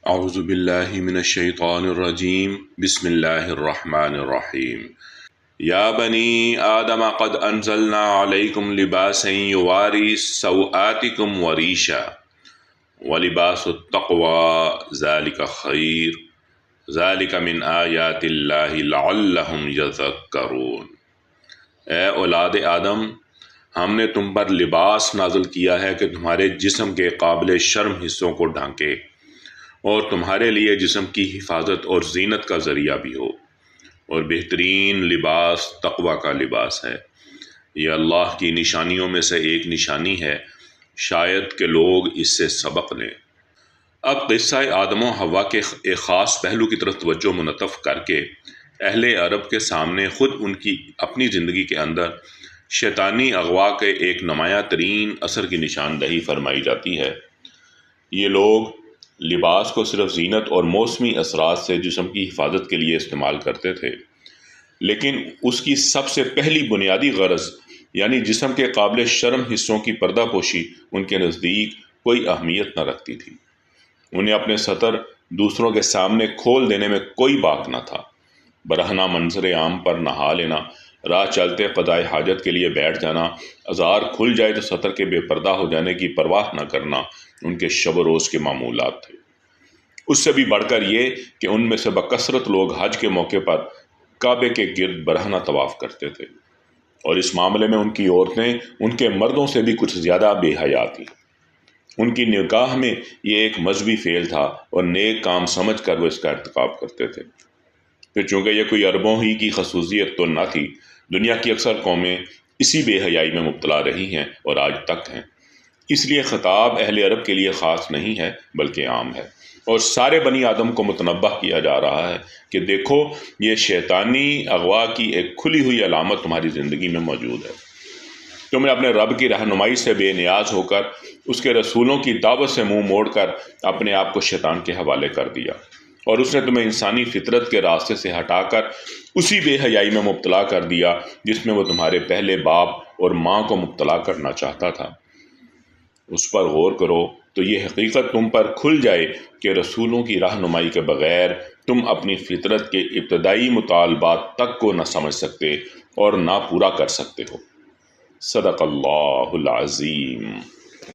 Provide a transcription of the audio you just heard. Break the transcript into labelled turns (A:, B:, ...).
A: اعوذ باللہ من الشیطان الرجیم بسم اللہ الرحمن الرحیم یا بنی آدم قد انزلنا علیکم لباسا یواری سوآتکم وریشا ولباس التقوی ذالک خیر ذالک من آیات اللہ لعلہم یذکرون۔ اے اولاد آدم، ہم نے تم پر لباس نازل کیا ہے کہ تمہارے جسم کے قابل شرم حصوں کو ڈھانکے اور تمہارے لیے جسم کی حفاظت اور زینت کا ذریعہ بھی ہو، اور بہترین لباس تقوی کا لباس ہے۔ یہ اللہ کی نشانیوں میں سے ایک نشانی ہے، شاید کہ لوگ اس سے سبق لیں۔ اب قصہ آدم و حوا کے ایک خاص پہلو کی طرف توجہ منتف کر کے اہل عرب کے سامنے خود ان کی اپنی زندگی کے اندر شیطانی اغوا کے ایک نمایاں ترین اثر کی نشاندہی فرمائی جاتی ہے۔ یہ لوگ لباس کو صرف زینت اور موسمی اثرات سے جسم کی حفاظت کے لیے استعمال کرتے تھے، لیکن اس کی سب سے پہلی بنیادی غرض یعنی جسم کے قابل شرم حصوں کی پردہ پوشی ان کے نزدیک کوئی اہمیت نہ رکھتی تھی۔ انہیں اپنے سطر دوسروں کے سامنے کھول دینے میں کوئی باک نہ تھا۔ برہنہ منظر عام پر نہا لینا، راہ چلتے قضائے حاجت کے لیے بیٹھ جانا، ازار کھل جائے تو سطر کے بے پردہ ہو جانے کی پرواہ نہ کرنا ان کے شب و روز کے معمولات تھے۔ اس سے بھی بڑھ کر یہ کہ ان میں سے بکثرت لوگ حج کے موقع پر کعبے کے گرد برہنہ طواف کرتے تھے، اور اس معاملے میں ان کی عورتیں ان کے مردوں سے بھی کچھ زیادہ بے حیا تھیں۔ ان کی نگاہ میں یہ ایک مذہبی فعل تھا اور نیک کام سمجھ کر وہ اس کا ارتکاب کرتے تھے۔ پھر چونکہ یہ کوئی عربوں ہی کی خصوصیت تو نہ تھی، دنیا کی اکثر قومیں اسی بے حیائی میں مبتلا رہی ہیں اور آج تک ہیں۔ اس لیے خطاب اہل عرب کے لیے خاص نہیں ہے بلکہ عام ہے، اور سارے بنی آدم کو متنبہ کیا جا رہا ہے کہ دیکھو، یہ شیطانی اغوا کی ایک کھلی ہوئی علامت تمہاری زندگی میں موجود ہے۔ تم نے اپنے رب کی رہنمائی سے بے نیاز ہو کر اس کے رسولوں کی دعوت سے منہ موڑ کر اپنے آپ کو شیطان کے حوالے کر دیا، اور اس نے تمہیں انسانی فطرت کے راستے سے ہٹا کر اسی بے حیائی میں مبتلا کر دیا جس میں وہ تمہارے پہلے باپ اور ماں کو مبتلا کرنا چاہتا تھا۔ اس پر غور کرو تو یہ حقیقت تم پر کھل جائے کہ رسولوں کی رہنمائی کے بغیر تم اپنی فطرت کے ابتدائی مطالبات تک کو نہ سمجھ سکتے اور نہ پورا کر سکتے ہو۔ صدق اللہ العظیم۔